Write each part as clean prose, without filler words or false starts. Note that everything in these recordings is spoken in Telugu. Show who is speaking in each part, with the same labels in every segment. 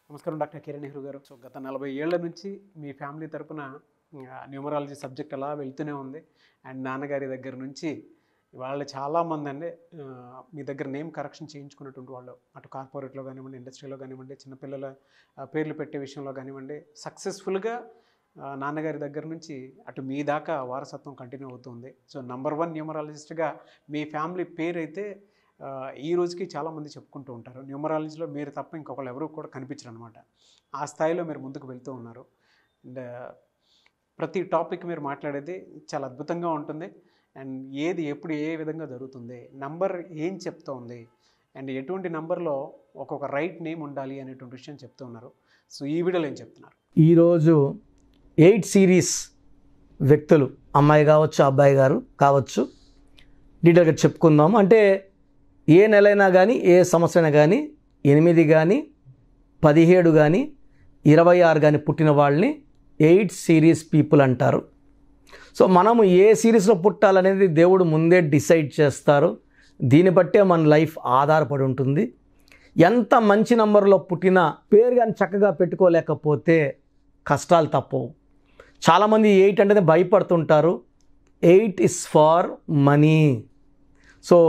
Speaker 1: నమస్కారం డాక్టర్ కిరణ్ నెహ్రూ గారు. సో గత 40 ఏళ్ల నుంచి మీ ఫ్యామిలీ తరపున న్యూమరాలజీ సబ్జెక్ట్ అలా వెళ్తూనే ఉంది. అండ్ నాన్నగారి దగ్గర నుంచి వాళ్ళు చాలామంది అండి మీ దగ్గర నేమ్ కరెక్షన్ చేయించుకున్నటువంటి వాళ్ళు, అటు కార్పొరేట్లో కానివ్వండి, ఇండస్ట్రీలో కానివ్వండి, చిన్నపిల్లల పేర్లు పెట్టే విషయంలో కానివ్వండి, సక్సెస్ఫుల్గా నాన్నగారి దగ్గర నుంచి అటు మీ దాకా వారసత్వం కంటిన్యూ అవుతుంది. సో నంబర్ 1 న్యూమరాలజిస్ట్గా మీ ఫ్యామిలీ పేరు అయితే ఈ రోజుకి చాలామంది చెప్పుకుంటూ ఉంటారు. న్యూమరాలజీలో మీరు తప్ప ఇంకొకళ్ళు ఎవరు కూడా కనిపించరు అనమాట. ఆ స్థాయిలో మీరు ముందుకు వెళ్తూ ఉన్నారు. అండ్ ప్రతి టాపిక్ మీరు మాట్లాడేది చాలా అద్భుతంగా ఉంటుంది. అండ్ ఏది ఎప్పుడు ఏ విధంగా జరుగుతుంది, నంబర్ ఏం చెప్తూ ఉంది, అండ్ ఎటువంటి నంబర్లో ఒక్కొక్క రైట్ నేమ్ ఉండాలి అనేటువంటి విషయం చెప్తూ ఉన్నారు. సో ఈ వీడియోలో ఏం చెప్తున్నారు?
Speaker 2: ఈరోజు 8 సిరీస్ వ్యక్తులు, అమ్మాయి కావచ్చు, అబ్బాయి గారు కావచ్చు, డీటెయిల్గా చెప్పుకుందాము. అంటే ఏ నెలైనా కానీ, ఏ సంవత్సరం అయినా కానీ, 8 కానీ, 17 కానీ, 26 కానీ పుట్టిన వాళ్ళని 8 సిరీస్ పీపుల్ అంటారు. సో మనము ఏ సిరీస్లో పుట్టాలనేది దేవుడు ముందే డిసైడ్ చేస్తారు. దీన్ని బట్టే మన లైఫ్ ఆధారపడి ఉంటుంది. ఎంత మంచి నంబర్లో పుట్టినా పేరు కానీ చక్కగా పెట్టుకోలేకపోతే కష్టాలు తప్పవు. చాలామంది 8 అంటేనే భయపడుతుంటారు. 8 ఇస్ ఫార్ మనీ. సో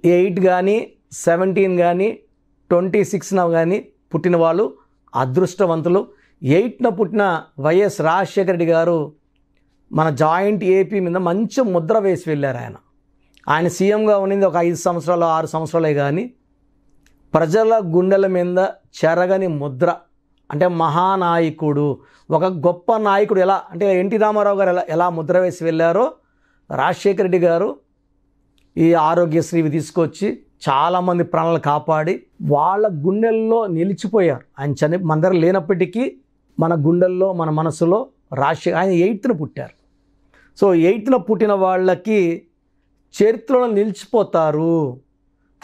Speaker 2: 8 కానీ, 17 కానీ, 26 కానీ పుట్టిన వాళ్ళు అదృష్టవంతులు. 8న పుట్టిన వైఎస్ రాజశేఖర రెడ్డి గారు మన జాయింట్ ఏపీ మీద మంచి ముద్ర వేసి వెళ్ళారు. ఆయన సీఎంగా ఉన్నది ఒక 5 సంవత్సరాలు 6 సంవత్సరాలే కానీ ప్రజల గుండెల మీద చెరగని ముద్ర. అంటే మహానాయకుడు, ఒక గొప్ప నాయకుడు. ఎలా అంటే ఎన్టీ రామారావు గారు ఎలా ముద్ర వేసి వెళ్ళారో రాజశేఖర రెడ్డి గారు ఈ ఆరోగ్యశ్రీవి తీసుకొచ్చి చాలామంది ప్రాణాలు కాపాడి వాళ్ళ గుండెల్లో నిలిచిపోయారు. ఆయన మన దగ్గర లేనప్పటికీ మన గుండెల్లో, మన మనసులో ఆయన 8న పుట్టారు. సో 8న పుట్టిన వాళ్ళకి చరిత్రలో నిలిచిపోతారు.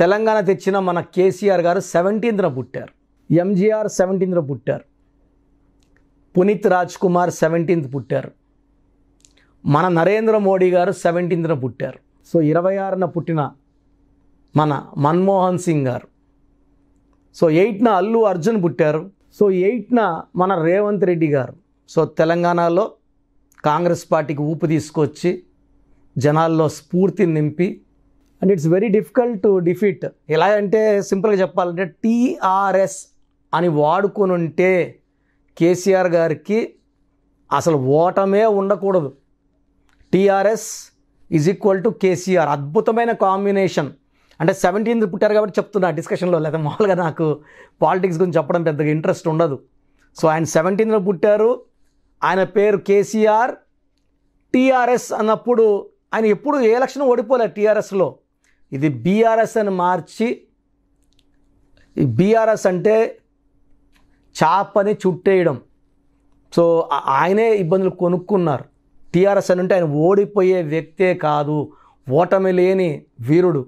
Speaker 2: తెలంగాణ తెచ్చిన మన కేసీఆర్ గారు 17న పుట్టారు. ఎంజీఆర్ 17న పుట్టారు. పునీత్ రాజ్ కుమార్ 17th పుట్టారు. మన నరేంద్ర మోడీ గారు 17న పుట్టారు. సో 26న పుట్టిన మన మన్మోహన్ సింగ్ గారు. సో 8న అల్లు అర్జున్ పుట్టారు. సో 8న మన రేవంత్ రెడ్డి గారు. సో తెలంగాణలో కాంగ్రెస్ పార్టీకి ఊపు తీసుకొచ్చి జనాల్లో స్ఫూర్తిని నింపి, and it's very difficult to defeat. ఎలా అంటే సింపుల్గా చెప్పాలంటే టీఆర్ఎస్ అని వాడుకొని ఉంటే కేసీఆర్ గారికి అసలు ఓటమే ఉండకూడదు. TRS is equal to KCR. అద్భుతమైన కాంబినేషన్. అంటే 17th పుట్టారు కాబట్టి చెప్తున్నా డిస్కషన్లో, లేదా మామూలుగా నాకు పాలిటిక్స్ గురించి చెప్పడం పెద్దగా ఇంట్రెస్ట్ ఉండదు. సో ఆయన 17th పుట్టారు. ఆయన పేరు కేసీఆర్. టీఆర్ఎస్ అన్నప్పుడు ఆయన ఎప్పుడు ఏ ఎలక్షన్ ఓడిపోలేదు టీఆర్ఎస్లో. ఇది బీఆర్ఎస్ అని మార్చి, బీఆర్ఎస్ అంటే చాపని చుట్టేయడం. సో ఆయనే ఇబ్బందులు కొనుక్కున్నారు. టీఆర్ఎస్ అని అంటే ఆయన ఓడిపోయే వ్యక్తే కాదు, ఓటమి లేని వీరుడు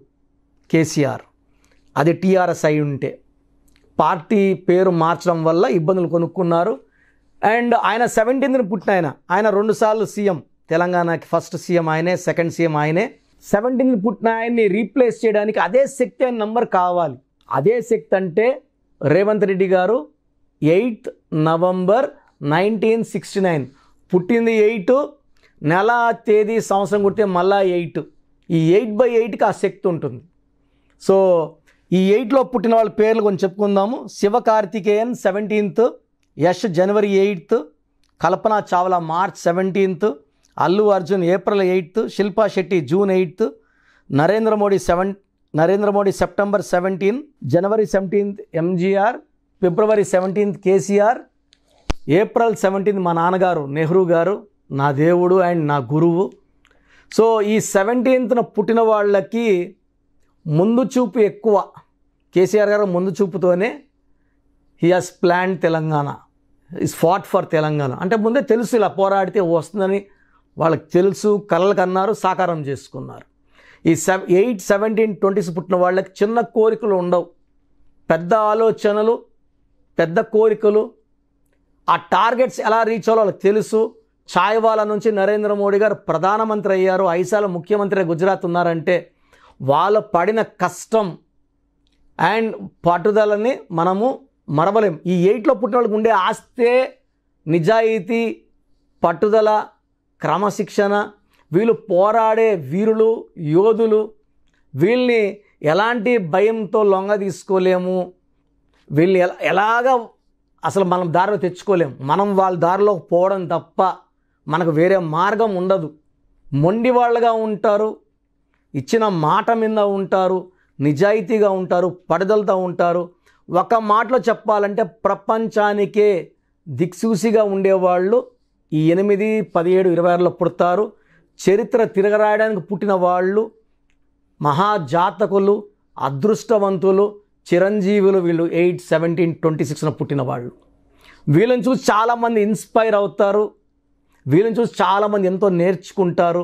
Speaker 2: కేసీఆర్. అది టీఆర్ఎస్ అయి ఉంటే. పార్టీ పేరు మార్చడం వల్ల ఇబ్బందులు కొనుక్కున్నారు. అండ్ ఆయన 17th పుట్టిన ఆయన 2 సార్లు సీఎం. తెలంగాణకి ఫస్ట్ సీఎం ఆయనే, సెకండ్ సీఎం ఆయనే. 17th పుట్టిన ఆయన్ని రీప్లేస్ చేయడానికి అదే శక్తి అయిన నంబర్ కావాలి. అదే శక్తి అంటే రేవంత్ రెడ్డి గారు 8th November 1969 పుట్టింది. 8 నెల, తేదీ, సంవత్సరం కుడితే మళ్ళా 8. ఈ 8/8కి ఆ శక్తి ఉంటుంది. సో ఈ 8లో పుట్టిన వాళ్ళ పేర్లు కొంచెం చెప్పుకుందాము. Sivakarthikeyan 17th, Yash January 8th, Kalpana Chawla March 17th, Allu Arjun April 8th, Shilpa Shetty June 8th, Narendra Modi September 17, January 17th MGR, February 17th KCR, April 17th మా నాన్నగారు నెహ్రూ గారు, నా దేవుడు అండ్ నా గురువు. సో ఈ 17th పుట్టిన వాళ్ళకి ముందు చూపు ఎక్కువ. కేసీఆర్ గారు ముందు చూపుతోనే he has plan Telangana, is fat for Telangana. అంటే ముందే తెలుసు ఇలా పోరాడితే వస్తుందని వాళ్ళకి తెలుసు, కలలకు అన్నారు, సాకారం చేసుకున్నారు. ఈ 8, 17, 20 పుట్టిన వాళ్ళకి చిన్న కోరికలు ఉండవు, పెద్ద ఆలోచనలు, పెద్ద కోరికలు. ఆ టార్గెట్స్ ఎలా రీచ్ అవ్వాలో వాళ్ళకి తెలుసు. ఛాయ్వాలా నుంచి నరేంద్ర మోడీ గారు ప్రధానమంత్రి అయ్యారు, 5 సార్లు ముఖ్యమంత్రి గుజరాత్ ఉన్నారంటే వాళ్ళు పడిన కష్టం అండ్ పట్టుదలని మనము మరవలేం. ఈ 8లో పుట్టిన వాళ్ళకి ఉండే ఆస్తే నిజాయితీ, పట్టుదల, క్రమశిక్షణ. వీళ్ళు పోరాడే వీరులు, యోధులు. వీళ్ళని ఎలాంటి భయంతో లొంగ తీసుకోలేము. వీళ్ళని ఎలాగా అసలు మనం దారిలో తెచ్చుకోలేము. మనం వాళ్ళ దారిలో పోవడం తప్ప మనకు వేరే మార్గం ఉండదు. మొండి వాళ్ళగా ఉంటారు, ఇచ్చిన మాట మీద ఉంటారు, నిజాయితీగా ఉంటారు, పట్టుదలతో ఉంటారు. ఒక మాటలో చెప్పాలంటే ప్రపంచానికే దిక్సూసిగా ఉండేవాళ్ళు ఈ 8, 17, 26లో పుడతారు. చరిత్ర తిరగరాయడానికి పుట్టిన వాళ్ళు మహాజాతకులు, అదృష్టవంతులు, చిరంజీవులు. వీళ్ళు 8, 17, 26న పుట్టిన వాళ్ళు. వీళ్ళని చూసి చాలామంది ఇన్స్పైర్ అవుతారు. వీళ్ళని చూసి చాలామంది ఎంతో నేర్చుకుంటారు.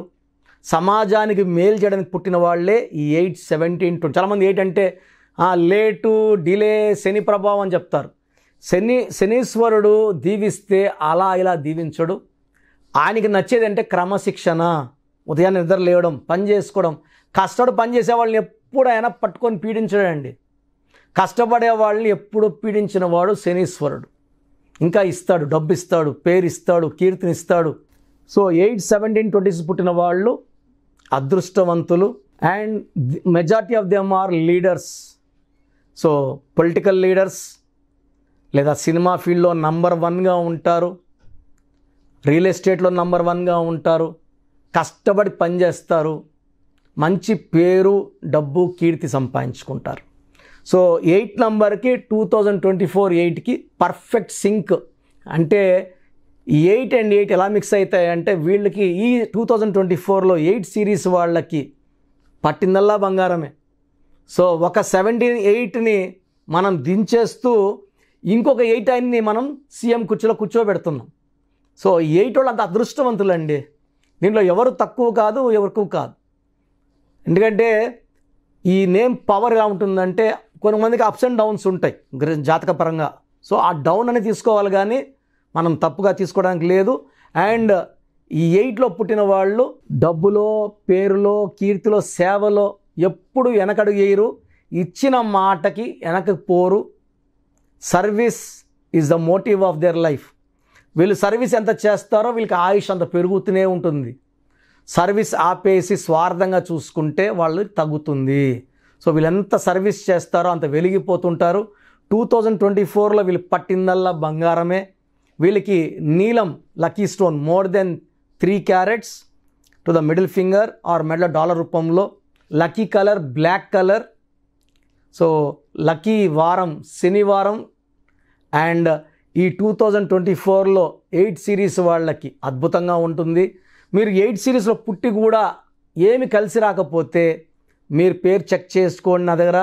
Speaker 2: సమాజానికి మేలు చేయడానికి పుట్టిన వాళ్ళే ఈ 8, 17, 20. చాలామంది 8 అంటే లేటు, డిలే, శని ప్రభావం అని చెప్తారు. శనీశ్వరుడు దీవిస్తే అలా ఇలా దీవించడు. ఆయనకి నచ్చేది అంటే క్రమశిక్షణ, ఉదయాన్నే నిద్ర లేవడం, పని చేసుకోవడం. కష్టపడి పని చేసే వాళ్ళని ఎప్పుడు ఆయన పట్టుకొని పీడించడండి. కష్టపడే వాళ్ళని ఎప్పుడు పీడించిన వాడు శనీశ్వరుడు. ఇంకా ఇస్తాడు, డబ్బు ఇస్తాడు, పేరు ఇస్తాడు, కీర్తిని ఇస్తాడు. సో 8, 17, 20 పుట్టిన వాళ్ళు అదృష్టవంతులు. And majority of them are leaders. So political leaders లేదా సినిమా ఫీల్డ్లో నంబర్ 1గా ఉంటారు, రియల్ ఎస్టేట్లో నంబర్ 1గా ఉంటారు, కష్టపడి పనిచేస్తారు, మంచి పేరు, డబ్బు, కీర్తి సంపాదించుకుంటారు. సో 8 నంబర్కి 2024 8కి పర్ఫెక్ట్ సింక్. అంటే 8 and 8 ఎలా మిక్స్ అవుతాయి అంటే వీళ్ళకి ఈ 2024లో 8 సిరీస్ వాళ్ళకి పట్టిందల్లా బంగారమే. సో ఒక 17, 8ని మనం దించేస్తూ ఇంకొక 8 ఆయన్ని మనం సీఎం కుర్చీలో కూర్చోబెడుతున్నాం. సో 8 వాళ్ళు అంత అదృష్టవంతులండి. దీంట్లో ఎవరు తక్కువ కాదు, ఎవరు ఎక్కువ కాదు. ఎందుకంటే ఈ నేమ్ పవర్ ఎలా ఉంటుందంటే కొంతమందికి అప్స్ అండ్ డౌన్స్ ఉంటాయి జాతకపరంగా. సో ఆ డౌన్ అని తీసుకోవాలి కానీ మనం తప్పుగా తీసుకోవడానికి లేదు. అండ్ ఈ 8లో పుట్టిన వాళ్ళు డబ్బులో, పేరులో, కీర్తిలో, సేవలో ఎప్పుడు వెనకడుగు వేయరు. ఇచ్చిన మాటకి వెనక్కి పోరు. Service is the motive of their life. వీళ్ళు సర్వీస్ ఎంత చేస్తారో వీళ్ళకి ఆయుష్ అంత పెరుగుతూనే ఉంటుంది. సర్వీస్ ఆపేసి స్వార్థంగా చూసుకుంటే వాళ్ళు తగ్గుతుంది. సో వీళ్ళు ఎంత సర్వీస్ చేస్తారో అంత వెలిగిపోతుంటారు. 2024లో వీళ్ళు పట్టిందల్లా బంగారమే. వీళ్ళకి నీలం lucky stone more than 3 carats to the middle finger or మెడల డాలర్ రూపంలో. Lucky colour black colour. So lucky వారం శనివారం. అండ్ ఈ 2024లో 8 సిరీస్ వాళ్ళకి అద్భుతంగా ఉంటుంది. మీరు 8 సిరీస్లో పుట్టి కూడా ఏమి కలిసి రాకపోతే మీరు పేరు చెక్ చేసుకోండి. నా దగ్గర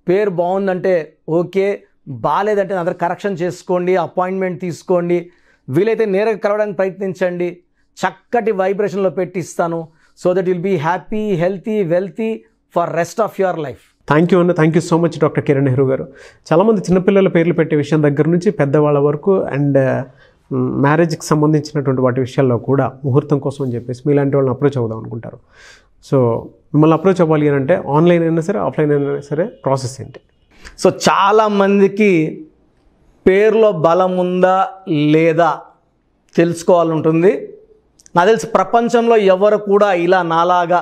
Speaker 2: పేరు బాగుందంటే ఓకే, బాగాలేదంటే నా దగ్గర కరెక్షన్ చేసుకోండి, అపాయింట్మెంట్ తీసుకోండి. వీలైతే నేరుగా కలవడానికి ప్రయత్నించండి. చక్కటి వైబ్రేషన్లో పెట్టి ఇస్తాను. So that will be happy, healthy, wealthy for rest of your life.
Speaker 1: Thank you అన్న. Thank you so much doctor Kiran Nehru గారు. చాలామంది చిన్నపిల్లల పేర్లు పెట్టే విషయం దగ్గర నుంచి పెద్దవాళ్ళ వరకు అండ్ మ్యారేజ్కి సంబంధించినటువంటి వాటి విషయాల్లో కూడా ముహూర్తం కోసం అని చెప్పేసి మీలాంటి వాళ్ళని అప్రోచ్ అవుదాం అనుకుంటారు. సో మిమ్మల్ని అప్రోచ్ అవ్వాలి అని అంటే ఆన్లైన్ అయినా సరే, ఆఫ్లైన్ అయినా సరే ప్రాసెస్ ఏంటి?
Speaker 2: సో చాలామందికి పేరులో బలం ఉందా లేదా తెలుసుకోవాలంటుంది. నాకు తెలిసి ప్రపంచంలో ఎవరు కూడా ఇలా నాలాగా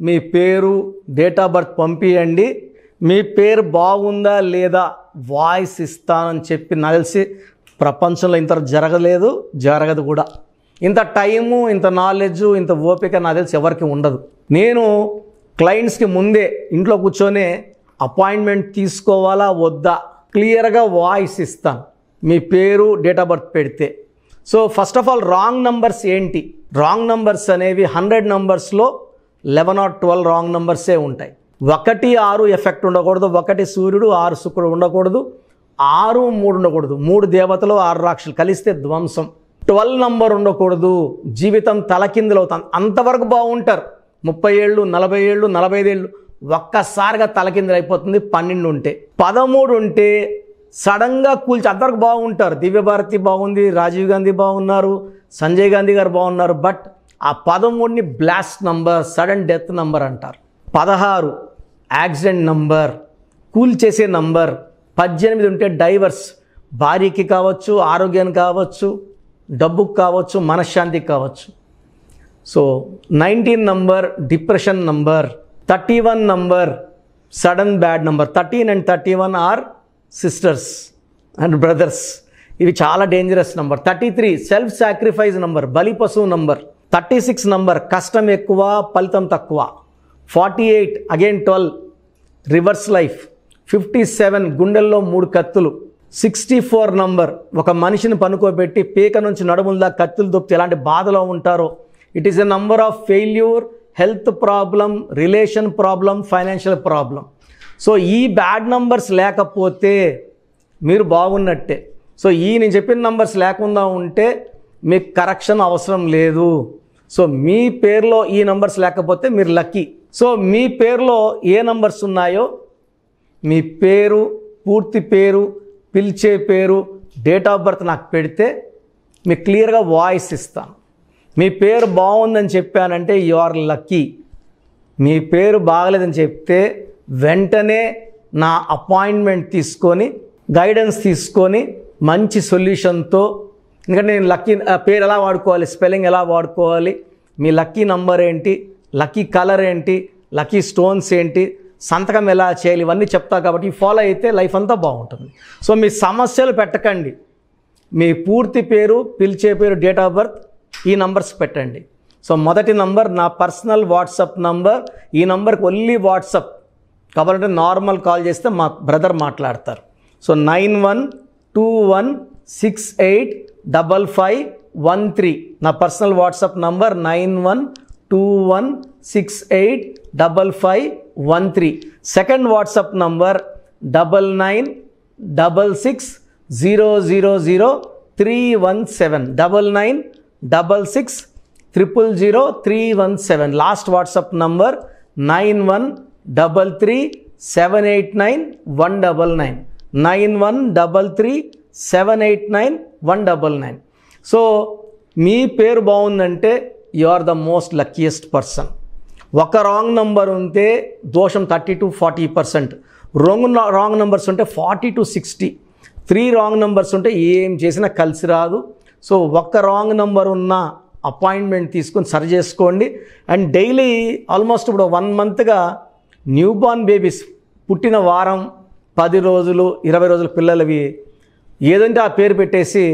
Speaker 2: మీ పేరు, డేట్ ఆఫ్ బర్త్ పంపియండి, మీ పేరు బాగుందా లేదా వాయిస్ ఇస్తానని చెప్పి నాకు తెలిసి ప్రపంచంలో ఇంత జరగలేదు, జరగదు కూడా. ఇంత టైము, ఇంత నాలెడ్జు, ఇంత ఓపిక నాకు తెలిసి ఎవరికి ఉండదు. నేను క్లయింట్స్కి ముందే ఇంట్లో కూర్చొని అపాయింట్మెంట్ తీసుకోవాలా వద్దా క్లియర్గా వాయిస్ ఇస్తాను మీ పేరు, డేట్ ఆఫ్ బర్త్ పెడితే. So first of all wrong numbers ఏంటి? రాంగ్ నంబర్స్ అనేవి 100 నంబర్స్లో 11 or 12 రాంగ్ నంబర్సే ఉంటాయి. 1, 6 ఎఫెక్ట్ ఉండకూడదు. 1 సూర్యుడు, 6 శుక్రుడు ఉండకూడదు. 6, 3 ఉండకూడదు. 3 దేవతలు, 6 రాక్షసులు కలిస్తే ధ్వంసం. 12 నంబర్ ఉండకూడదు. జీవితం తలకిందులవుతాం. అంతవరకు బాగుంటారు. 30 ఏళ్ళు, 40 ఏళ్ళు, 45 ఏళ్ళు ఒక్కసారిగా తలకిందులు అయిపోతుంది. 12 ఉంటే. 13 ఉంటే సడన్గా కూల్చి అంతవరకు బాగుంటారు. దివ్యభారతి బాగుంది, రాజీవ్ గాంధీ బాగున్నారు, సంజయ్ గాంధీ గారు బాగున్నారు. బట్ ఆ 13ని blast number, sudden death number అంటారు. 16 యాక్సిడెంట్ నంబర్, కూల్ చేసే నంబర్. 18 ఉంటే డైవర్స్, భార్యకి కావచ్చు, ఆరోగ్యానికి కావచ్చు, డబ్బుకు కావచ్చు, మనశ్శాంతికి కావచ్చు. So 19 number depression number, 31 number sudden bad number. 13 and 31 are sisters and brothers. ఇవి చాలా dangerous number. 33 self sacrifice number, బలి పశువు నంబర్. 36 నంబర్ కష్టం ఎక్కువ ఫలితం తక్కువ. 48 అగైన్ 12 రివర్స్ లైఫ్. 57 గుండెల్లో 3 కత్తులు. 64 నంబర్ ఒక మనిషిని పనుకోబెట్టి పీక నుంచి నడుముల దాకా కత్తులు దొప్పితే ఎలాంటి బాధలో ఉంటారో. It is a number of failure, health problem, relation problem, financial problem. So ఈ బ్యాడ్ నంబర్స్ లేకపోతే మీరు బాగున్నట్టే. సో నేను చెప్పిన నంబర్స్ లేకుండా ఉంటే మీకు కరెక్షన్ అవసరం లేదు. సో మీ పేరులో ఈ నంబర్స్ లేకపోతే మీరు లక్కీ. సో మీ పేరులో ఏ నంబర్స్ ఉన్నాయో మీ పేరు, పూర్తి పేరు, పిలిచే పేరు, డేట్ ఆఫ్ బర్త్ నాకు పెడితే మీకు క్లియర్గా వాయిస్ ఇస్తాను. మీ పేరు బాగుందని చెప్పానంటే యు ఆర్ లక్కీ. మీ పేరు బాగలేదని చెప్తే వెంటనే నా అపాయింట్మెంట్ తీసుకొని గైడెన్స్ తీసుకొని మంచి సొల్యూషన్తో, ఎందుకంటే నేను లక్కీ పేరు ఎలా వాడుకోవాలి, స్పెల్లింగ్ ఎలా వాడుకోవాలి, మీ లక్కీ నంబర్ ఏంటి, లక్కీ కలర్ ఏంటి, లక్కీ స్టోన్స్ ఏంటి, సంతకం ఎలా చేయాలి, ఇవన్నీ చెప్తా. కాబట్టి ఫాలో అయితే లైఫ్ అంతా బాగుంటుంది. సో మీ సమస్యలు పెట్టకండి. మీ పూర్తి పేరు, పిలిచే పేరు, డేట్ ఆఫ్ బర్త్, ఈ నంబర్స్ పెట్టండి. సో మొదటి నంబర్ నా పర్సనల్ వాట్సాప్ నంబర్. ఈ నంబర్కి ఓన్లీ వాట్సాప్, కాబట్టి నార్మల్ కాల్ చేస్తే మా బ్రదర్ మాట్లాడతారు. సో 9121685513 నా personal WhatsApp number. 9121685513. Second WhatsApp number 9966000317 9966000317. Last WhatsApp number 9133789199 9133789199. So మీ పేరు బాగుందంటే you are the most luckiest person. ఒక రాంగ్ నంబర్ ఉంటే దోషం 30 to 40%, రాంగ్ నంబర్స్ ఉంటే 40 to 60, 3 రాంగ్ నంబర్స్ ఉంటే ఏం చేసినా కలిసి రాదు. సో ఒక్క రాంగ్ నంబర్ ఉన్న అపాయింట్మెంట్ తీసుకొని సరి చేసుకోండి. అండ్ డైలీ ఆల్మోస్ట్ ఇప్పుడు 1 మంత్గా న్యూ బార్న్ బేబీస్ పుట్టిన వారం, 10 రోజులు, 20 రోజుల పిల్లలవి ఏదంటే ఆ పేరు పెట్టేసి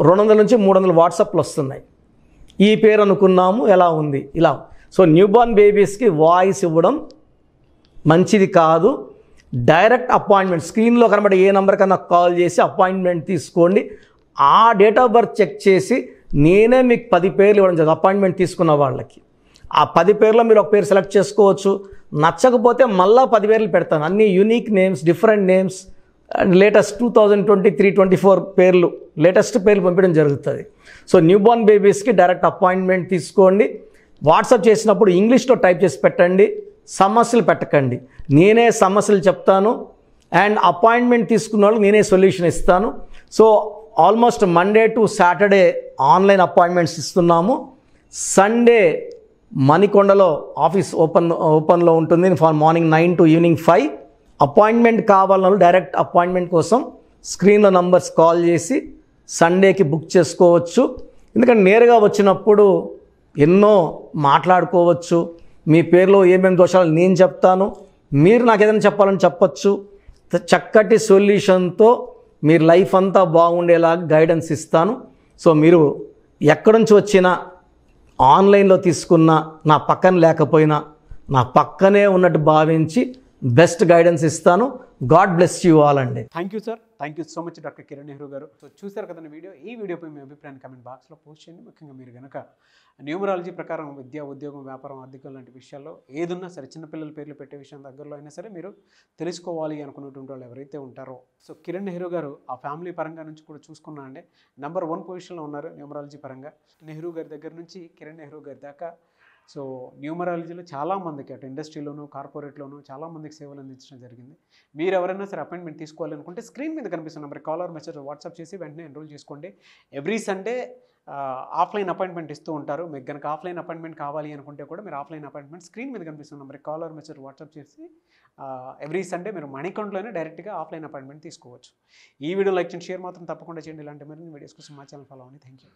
Speaker 2: 200 నుంచి 300 వాట్సాప్లు వస్తున్నాయి. ఈ పేరు అనుకున్నాము, ఎలా ఉంది ఇలా. సో న్యూ బార్న్ బేబీస్కి వాయిస్ ఇవ్వడం మంచిది కాదు. డైరెక్ట్ అపాయింట్మెంట్ స్క్రీన్లో కనబడే ఏ నెంబర్ కన్నా కాల్ చేసి అపాయింట్మెంట్ తీసుకోండి. ఆ డేట్ ఆఫ్ బర్త్ చెక్ చేసి నేనే మీకు 10 పేర్లు ఇవ్వడం జరుగుతుంది అపాయింట్మెంట్ తీసుకున్న వాళ్ళకి. ఆ 10 పేర్లో మీరు ఒక పేరు సెలెక్ట్ చేసుకోవచ్చు. నచ్చకపోతే మళ్ళీ 10 పేర్లు పెడతాను. అన్ని unique names, different names, and latest 2023-24 పేర్లు, లేటెస్ట్ పేర్లు పంపించడం జరుగుతుంది. సో న్యూ బార్న్ బేబీస్కి డైరెక్ట్ అపాయింట్మెంట్ తీసుకోండి. వాట్సాప్ చేసినప్పుడు ఇంగ్లీష్లో టైప్ చేసి పెట్టండి, సమస్యలు పెట్టకండి. నేనే సమస్యలు చెప్తాను అండ్ అపాయింట్మెంట్ తీసుకున్న వాళ్ళకి నేనే సొల్యూషన్ ఇస్తాను. So almost Monday to Saturday online appointments ఇస్తున్నాము. సండే మణికొండలో ఆఫీస్ ఓపెన్లో ఉంటుంది మార్నింగ్ 9 to ఈవినింగ్ 5. అపాయింట్మెంట్ కావాలన్న డైరెక్ట్ అపాయింట్మెంట్ కోసం స్క్రీన్లో నంబర్స్ కాల్ చేసి సండేకి బుక్ చేసుకోవచ్చు. ఎందుకంటే నేరుగా వచ్చినప్పుడు ఎన్నో మాట్లాడుకోవచ్చు. మీ పేరులో ఏమేమి దోషాలు నేను చెప్తాను, మీరు నాకు ఏదైనా చెప్పాలని చెప్పచ్చు. చక్కటి సొల్యూషన్తో మీరు లైఫ్ అంతా బాగుండేలాగా గైడెన్స్ ఇస్తాను. సో మీరు ఎక్కడి నుంచి వచ్చినా, ఆన్లైన్లో తీసుకున్న, నా పక్కన లేకపోయినా నా పక్కనే ఉన్నట్టు భావించి బెస్ట్ గైడెన్స్ ఇస్తాను. గాడ్ బ్లెస్ యూ ఆల్ అండి.
Speaker 1: Thank you sir, thank you so much doctor Kiran Nehru గారు. సో చూసారు కదండి వీడియో. ఈ వీడియోపై మీ అభిప్రాయాన్ని కమెంట్ బాక్స్లో పోస్ట్ చేయండి. ముఖ్యంగా మీరు కనుక న్యూమరాలజీ ప్రకారం విద్య, ఉద్యోగం, వ్యాపారం, ఆర్థికం లాంటి విషయాల్లో ఏదున్నా సరే, చిన్నపిల్లల పేర్లు పెట్టే విషయం దగ్గరలో అయినా సరే మీరు తెలుసుకోవాలి అనుకున్నటువంటి వాళ్ళు ఎవరైతే ఉంటారో, సో కిరణ్ నెహ్రూ గారు ఆ ఫ్యామిలీ పరంగా నుంచి కూడా చూసుకున్నా అండి నెంబర్ 1 పొజిషన్లో ఉన్నారు న్యూమరాలజీ పరంగా. నెహ్రూ గారి దగ్గర నుంచి కిరణ్ నెహ్రూ గారి దాకా సో న్యూమరాలజీలో చాలామందికి అటు ఇండస్ట్రీలోను కార్పొరేట్లోను చాలామందికి సేవలు అందించడం జరిగింది. మీరు ఎవరైనా సరే అపాయింట్మెంట్ తీసుకోవాలనుకుంటే స్క్రీన్ మీద కనిపిస్తున్న number call or message WhatsApp చేసి వెంటనే ఎన్రోల్ చేసుకోండి. ఎవ్రీ సండే ఆఫ్లైన్ అపాయింట్మెంట్ ఇస్తూ ఉంటారు. మీకు కనుక ఆఫ్లైన్ అపాయింట్మెంట్ కావాలి అనుకుంటే కూడా మీరు ఆఫ్లైన్ అపాయింట్మెంట్ స్క్రీన్ మీద కనిపిస్తున్న number call or message WhatsApp చేసి ఎవ్రీ సండే మీరు మణికంఠలోనే డైరెక్ట్గా ఆఫ్లైన్ అపాయింట్మెంట్ తీసుకోవచ్చు. ఈ వీడియో లైక్ చేయండి, షేర్ మాత్రం తప్పకుండా చేయండి. ఇలాంటి మరిన్ని వీడియోస్ కోసం మా ఛానల్ ఫాలో అవ్వండి. Thank you.